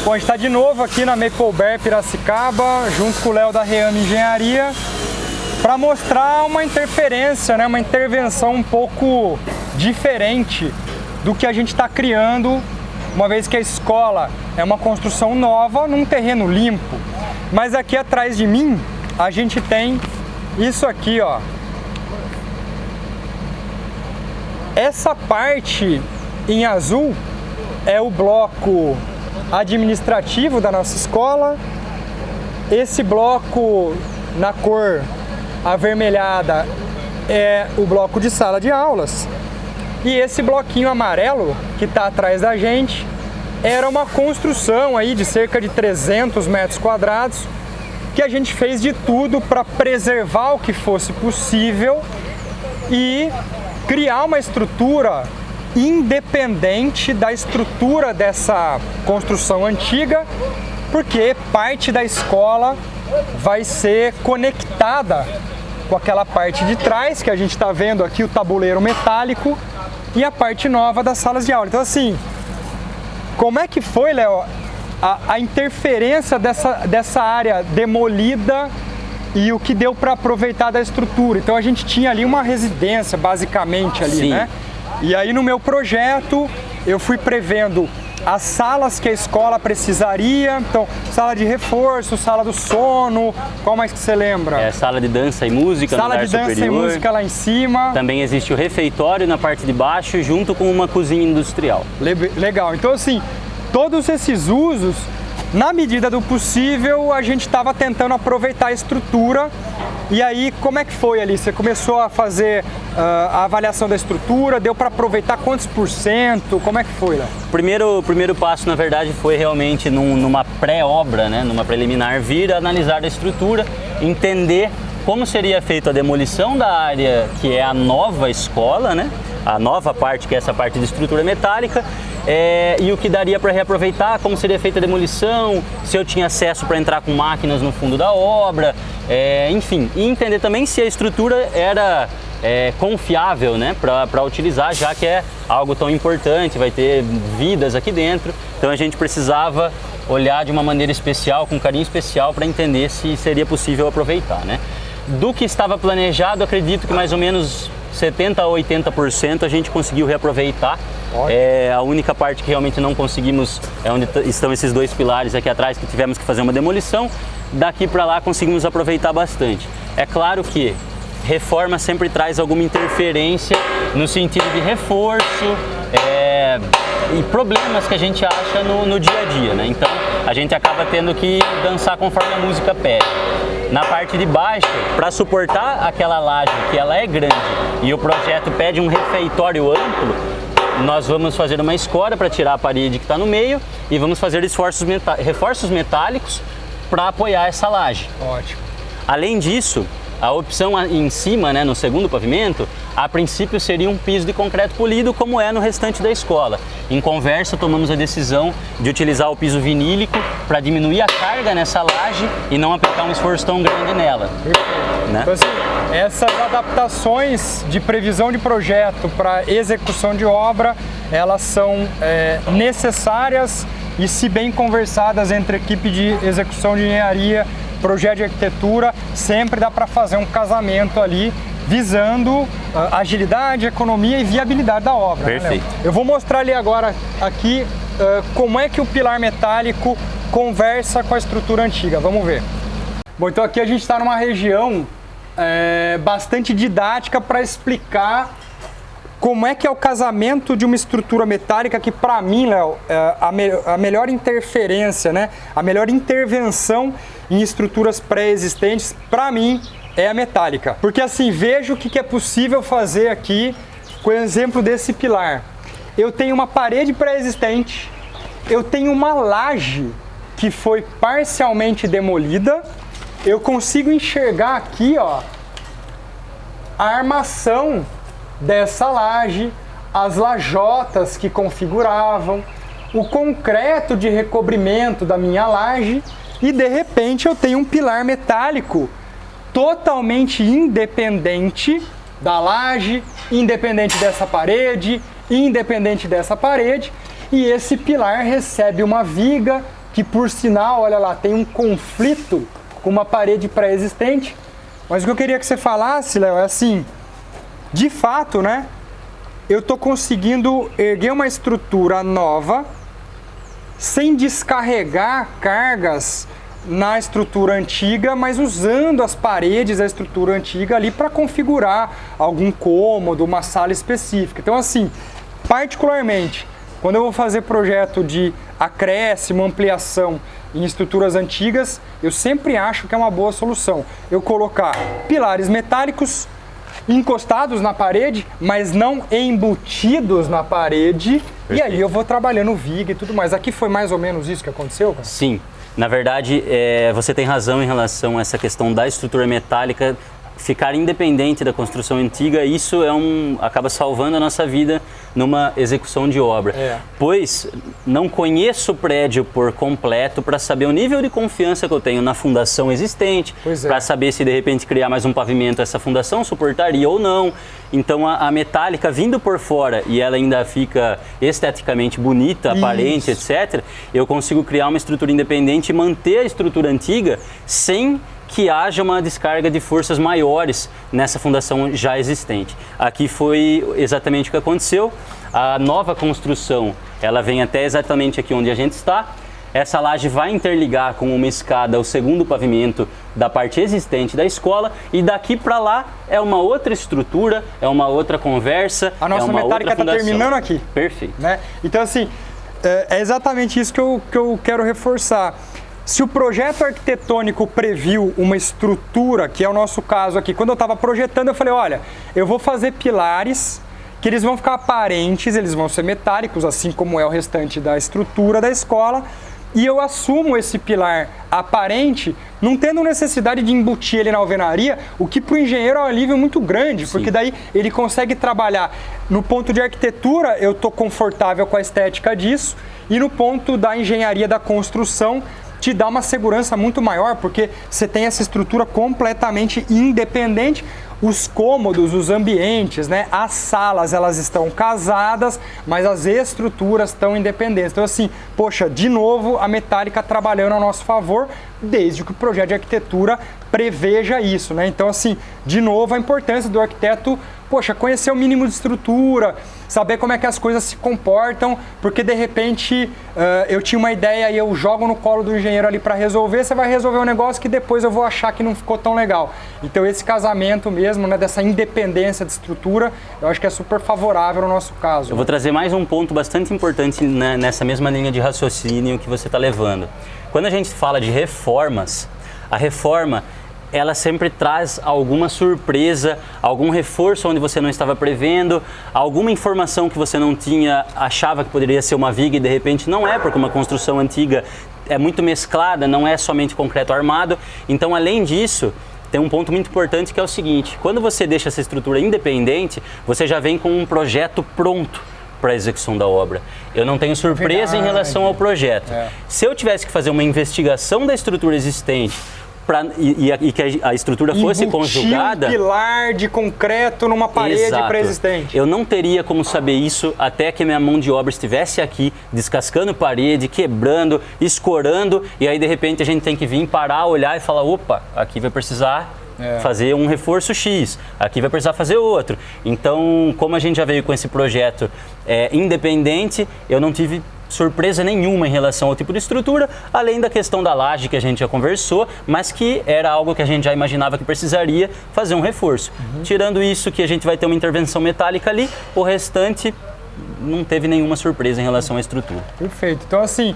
Bom, a gente está de novo aqui na Maple Bear Piracicaba, junto com o Léo da Reame Engenharia, para mostrar uma interferência, né, uma intervenção um pouco diferente do que a gente está criando, uma vez que a escola é uma construção nova num terreno limpo. Mas aqui atrás de mim a gente tem isso aqui, ó. Essa parte em azul é o bloco administrativo da nossa escola. Esse bloco na cor avermelhada é o bloco de sala de aulas. E esse bloquinho amarelo que está atrás da gente era uma construção aí de cerca de 300 metros quadrados que a gente fez de tudo para preservar o que fosse possível e criar uma estrutura independente da estrutura dessa construção antiga, porque parte da escola vai ser conectada com aquela parte de trás, que a gente está vendo aqui o tabuleiro metálico, e a parte nova das salas de aula. Então assim, como é que foi, Léo, a interferência dessa área demolida e o que deu para aproveitar da estrutura? Então a gente tinha ali uma residência, basicamente, ali, né? E aí no meu projeto eu fui prevendo as salas que a escola precisaria. Então, sala de reforço, sala do sono, qual mais que você lembra? Sala de dança e música no andar superior. Sala de dança e música lá em cima. Também existe o refeitório na parte de baixo, junto com uma cozinha industrial. Legal. Então, assim, todos esses usos, na medida do possível, a gente estava tentando aproveitar a estrutura. E aí, como é que foi ali? Você começou a fazer a avaliação da estrutura, deu para aproveitar quantos %? Como é que foi lá? O primeiro passo, na verdade, foi realmente numa pré-obra, né? Numa preliminar, vir analisar a estrutura, entender como seria feita a demolição da área que é a nova escola, né? A nova parte, que é essa parte de estrutura metálica, e o que daria para reaproveitar, como seria feita a demolição, se eu tinha acesso para entrar com máquinas no fundo da obra, enfim, e entender também se a estrutura era confiável, né, para utilizar, já que é algo tão importante, vai ter vidas aqui dentro, então a gente precisava olhar de uma maneira especial, com carinho especial, para entender se seria possível aproveitar, né. Do que estava planejado, acredito que mais ou menos 70% a 80% a gente conseguiu reaproveitar. A única parte que realmente não conseguimos é onde estão esses dois pilares aqui atrás, que tivemos que fazer uma demolição. Daqui para lá conseguimos aproveitar bastante. É claro que reforma sempre traz alguma interferência no sentido de reforço e problemas que a gente acha no dia a dia, né? Então a gente acaba tendo que dançar conforme a música pede. Na parte de baixo, para suportar aquela laje que ela é grande e o projeto pede um refeitório amplo, nós vamos fazer uma escora para tirar a parede que está no meio e vamos fazer reforços metálicos para apoiar essa laje. Ótimo. Além disso, a opção em cima, né, no segundo pavimento, a princípio seria um piso de concreto polido, como é no restante da escola. Em conversa, tomamos a decisão de utilizar o piso vinílico para diminuir a carga nessa laje e não aplicar um esforço tão grande nela. Perfeito. Né? Então, assim, essas adaptações de previsão de projeto para execução de obra, elas são necessárias e, se bem conversadas entre a equipe de execução de engenharia, projeto de arquitetura, sempre dá para fazer um casamento ali visando agilidade, economia e viabilidade da obra. Perfeito. Né, eu vou mostrar ali agora aqui como é que o pilar metálico conversa com a estrutura antiga. Vamos ver. Bom, então aqui a gente está numa região bastante didática para explicar como é que é o casamento de uma estrutura metálica que, para mim, Léo, a melhor interferência, né, a melhor intervenção em estruturas pré-existentes, para mim, é a metálica. Porque assim, vejo o que é possível fazer aqui com o exemplo desse pilar. Eu tenho uma parede pré-existente, eu tenho uma laje que foi parcialmente demolida, eu consigo enxergar aqui, ó, a armação dessa laje, as lajotas que configuravam, o concreto de recobrimento da minha laje e, de repente, eu tenho um pilar metálico totalmente independente da laje, independente dessa parede, independente dessa parede, e esse pilar recebe uma viga que por sinal, olha lá, tem um conflito com uma parede pré-existente. Mas o que eu queria que você falasse, Léo, é assim, de fato, né, eu estou conseguindo erguer uma estrutura nova sem descarregar cargas na estrutura antiga, mas usando as paredes da estrutura antiga ali para configurar algum cômodo, uma sala específica. Então, assim, particularmente, quando eu vou fazer projeto de acréscimo, ampliação em estruturas antigas, eu sempre acho que é uma boa solução eu colocar pilares metálicos encostados na parede, mas não embutidos na parede. Perfeito. E aí eu vou trabalhando viga e tudo mais. Aqui foi mais ou menos isso que aconteceu, cara? Sim. Na verdade, você tem razão em relação a essa questão da estrutura metálica ficar independente da construção antiga. Isso acaba salvando a nossa vida numa execução de obra. Pois não conheço o prédio por completo para saber o nível de confiança que eu tenho na fundação existente, para saber se de repente criar mais um pavimento essa fundação suportaria ou não. Então a metálica vindo por fora e ela ainda fica esteticamente bonita, aparente, etc., eu consigo criar uma estrutura independente e manter a estrutura antiga sem que haja uma descarga de forças maiores nessa fundação já existente. Aqui foi exatamente o que aconteceu. A nova construção, ela vem até exatamente aqui onde a gente está. Essa laje vai interligar com uma escada o segundo pavimento da parte existente da escola e daqui para lá é uma outra estrutura, é uma outra conversa. A nossa metálica está terminando aqui. Perfeito. Né? Então, assim, é exatamente isso que eu quero reforçar. Se o projeto arquitetônico previu uma estrutura, que é o nosso caso aqui, quando eu estava projetando, eu falei, olha, eu vou fazer pilares que eles vão ficar aparentes, eles vão ser metálicos, assim como é o restante da estrutura da escola, e eu assumo esse pilar aparente, não tendo necessidade de embutir ele na alvenaria, o que para o engenheiro é um alívio muito grande, porque daí ele consegue trabalhar. No ponto de arquitetura, eu estou confortável com a estética disso, e no ponto da engenharia da construção, te dá uma segurança muito maior, porque você tem essa estrutura completamente independente. Os cômodos, os ambientes, né, as salas, elas estão casadas, mas as estruturas estão independentes. Então, assim, poxa, de novo, a metálica trabalhando a nosso favor, desde que o projeto de arquitetura preveja isso, né? Então, assim, de novo, a importância do arquiteto, poxa, conhecer o mínimo de estrutura, saber como é que as coisas se comportam, porque de repente eu tinha uma ideia e eu jogo no colo do engenheiro ali para resolver, você vai resolver um negócio que depois eu vou achar que não ficou tão legal. Então esse casamento mesmo, né, dessa independência de estrutura, eu acho que é super favorável no nosso caso. Eu vou trazer mais um ponto bastante importante nessa mesma linha de raciocínio que você está levando. Quando a gente fala de reformas, a reforma ela sempre traz alguma surpresa, algum reforço onde você não estava prevendo, alguma informação que você não tinha, achava que poderia ser uma viga e de repente não é, porque uma construção antiga é muito mesclada, não é somente concreto armado. Então, além disso, tem um ponto muito importante que é o seguinte: quando você deixa essa estrutura independente, você já vem com um projeto pronto para a execução da obra. Eu não tenho surpresa em relação ao projeto. Se eu tivesse que fazer uma investigação da estrutura existente, e que a estrutura fosse conjugada... um pilar de concreto numa parede pré-existente. Eu não teria como saber isso até que minha mão de obra estivesse aqui, descascando parede, quebrando, escorando, e aí de repente a gente tem que vir parar, olhar e falar, opa, aqui vai precisar fazer um reforço X, aqui vai precisar fazer outro. Então, como a gente já veio com esse projeto independente, eu não tive surpresa nenhuma em relação ao tipo de estrutura, além da questão da laje que a gente já conversou, mas que era algo que a gente já imaginava que precisaria fazer um reforço. Tirando isso, que a gente vai ter uma intervenção metálica ali, o restante não teve nenhuma surpresa em relação à estrutura. Perfeito. Então, assim,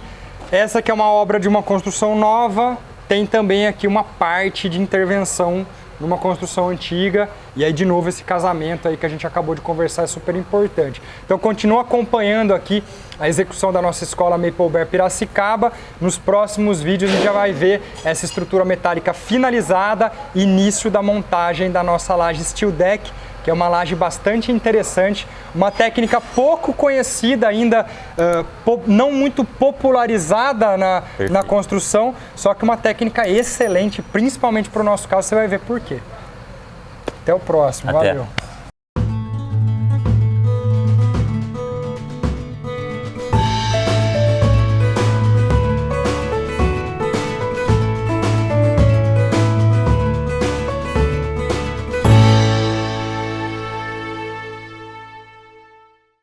essa que é uma obra de uma construção nova, tem também aqui uma parte de intervenção numa construção antiga, e aí de novo esse casamento aí que a gente acabou de conversar é super importante. Então continua acompanhando aqui a execução da nossa escola Maple Bear Piracicaba. Nos próximos vídeos a gente já vai ver essa estrutura metálica finalizada, início da montagem da nossa laje Steel Deck, que é uma laje bastante interessante, uma técnica pouco conhecida ainda, não muito popularizada na construção, só que uma técnica excelente, principalmente para o nosso caso, você vai ver por quê. Até o próximo, valeu!